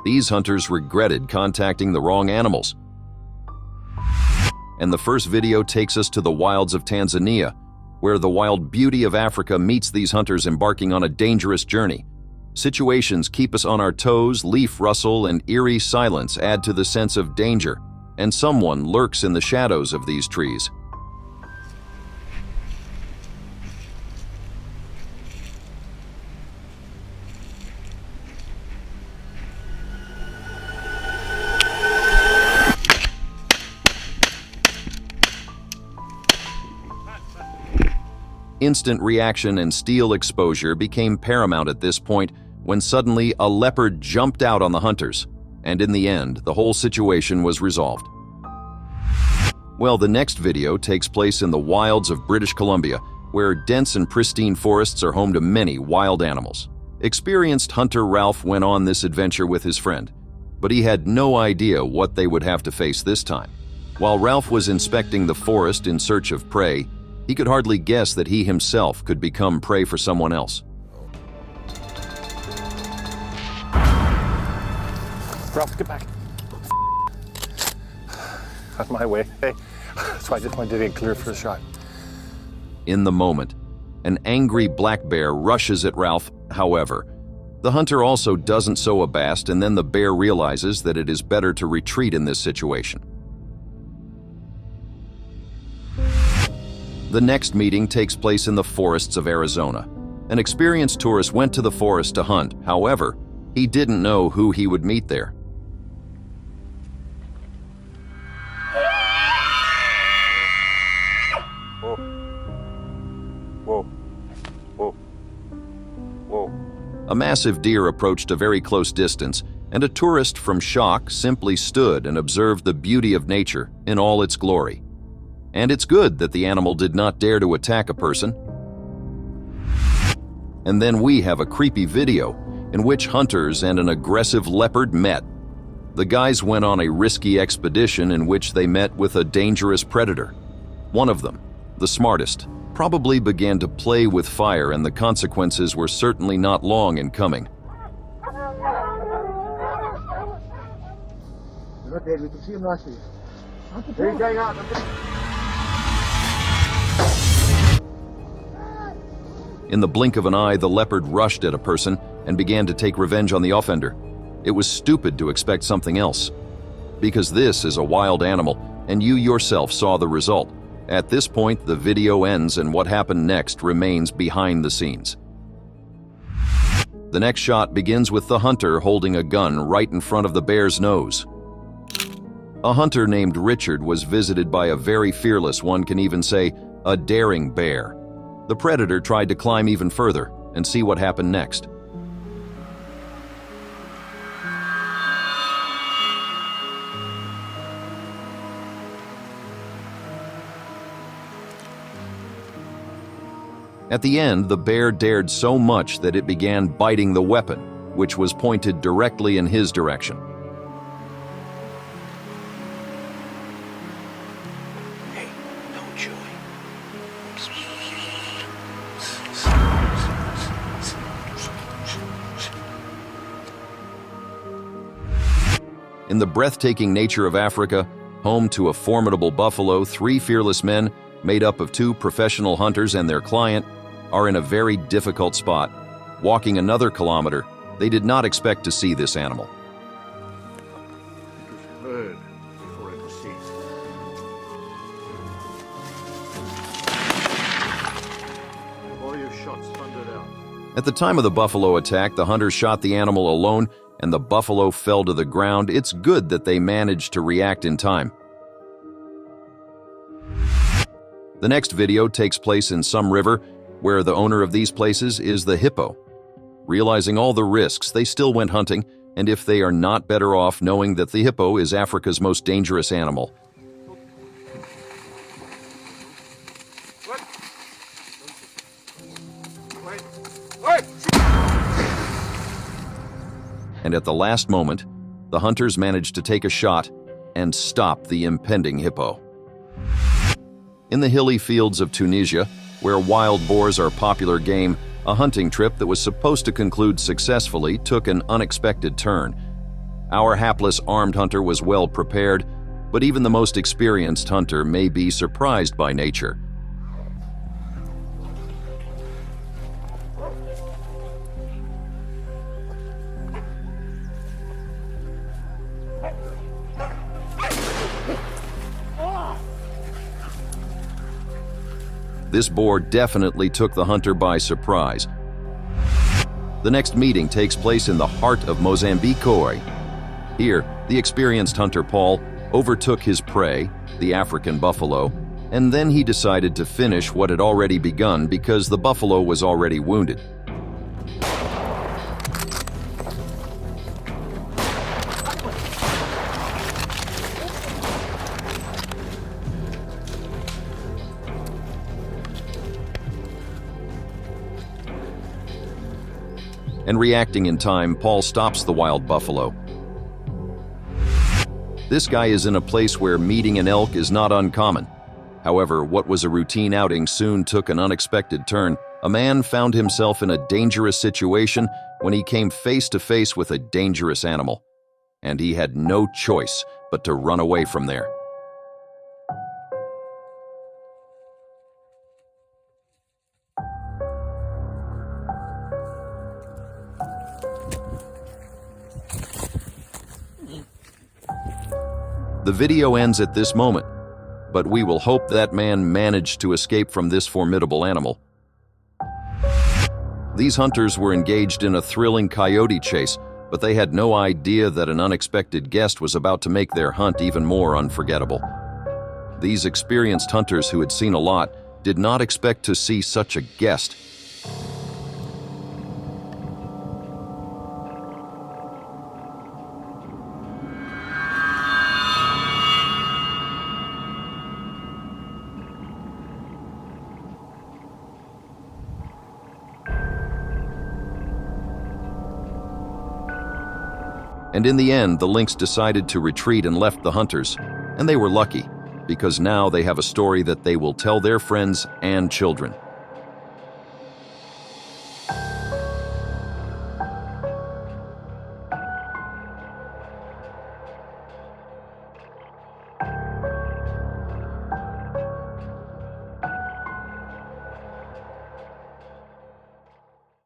These hunters regretted contacting the wrong animals. And the first video takes us to the wilds of Tanzania, where the wild beauty of Africa meets these hunters embarking on a dangerous journey. Situations keep us on our toes, leaf rustle and eerie silence add to the sense of danger, and someone lurks in the shadows of these trees. Instant reaction and steel exposure became paramount at this point when suddenly a leopard jumped out on the hunters, and in the end, the whole situation was resolved. Well, the next video takes place in the wilds of British Columbia, where dense and pristine forests are home to many wild animals. Experienced hunter Ralph went on this adventure with his friend, but he had no idea what they would have to face this time. While Ralph was inspecting the forest in search of prey, he could hardly guess that he himself could become prey for someone else. Ralph, get back. Out my way. Hey, that's why I just wanted to get clear for a shot. In the moment, an angry black bear rushes at Ralph. However, the hunter also doesn't so abased, and then the bear realizes that it is better to retreat in this situation. The next meeting takes place in the forests of Arizona. An experienced tourist went to the forest to hunt. However, he didn't know who he would meet there. Whoa. Whoa. Whoa. Whoa. A massive deer approached a very close distance, and a tourist from shock simply stood and observed the beauty of nature in all its glory. And it's good that the animal did not dare to attack a person. And then we have a creepy video in which hunters and an aggressive leopard met. The guys went on a risky expedition in which they met with a dangerous predator. One of them, the smartest, probably began to play with fire, and the consequences were certainly not long in coming. In the blink of an eye, the leopard rushed at a person and began to take revenge on the offender. It was stupid to expect something else, because this is a wild animal, and you yourself saw the result. At this point, the video ends, and what happened next remains behind the scenes. The next shot begins with the hunter holding a gun right in front of the bear's nose. A hunter named Richard was visited by a very fearless, one can even say, a daring bear. The predator tried to climb even further and see what happened next. At the end, the bear dared so much that it began biting the weapon, which was pointed directly in his direction. Hey, no chewing. In the breathtaking nature of Africa, home to a formidable buffalo, 3 fearless men, made up of 2 professional hunters and their client, are in a very difficult spot. Walking another kilometer, they did not expect to see this animal. Heard before I proceed. All your shots thundered out. At the time of the buffalo attack, the hunter shot the animal alone, and the buffalo fell to the ground. It's good that they managed to react in time. The next video takes place in some river, where the owner of these places is the hippo. Realizing all the risks, they still went hunting, and if they are not better off knowing that the hippo is Africa's most dangerous animal. And at the last moment, the hunters managed to take a shot and stop the impending hippo. In the hilly fields of Tunisia, where wild boars are popular game, a hunting trip that was supposed to conclude successfully took an unexpected turn. Our hapless armed hunter was well prepared, but even the most experienced hunter may be surprised by nature. This boar definitely took the hunter by surprise. The next meeting takes place in the heart of Mozambique. Here, the experienced hunter Paul overtook his prey, the African buffalo, and then he decided to finish what had already begun because the buffalo was already wounded. And reacting in time, Paul stops the wild buffalo. This guy is in a place where meeting an elk is not uncommon. However, what was a routine outing soon took an unexpected turn. A man found himself in a dangerous situation when he came face to face with a dangerous animal. And he had no choice but to run away from there. The video ends at this moment, but we will hope that man managed to escape from this formidable animal. These hunters were engaged in a thrilling coyote chase, but they had no idea that an unexpected guest was about to make their hunt even more unforgettable. These experienced hunters who had seen a lot did not expect to see such a guest. And in the end, the lynx decided to retreat and left the hunters. And they were lucky, because now they have a story that they will tell their friends and children.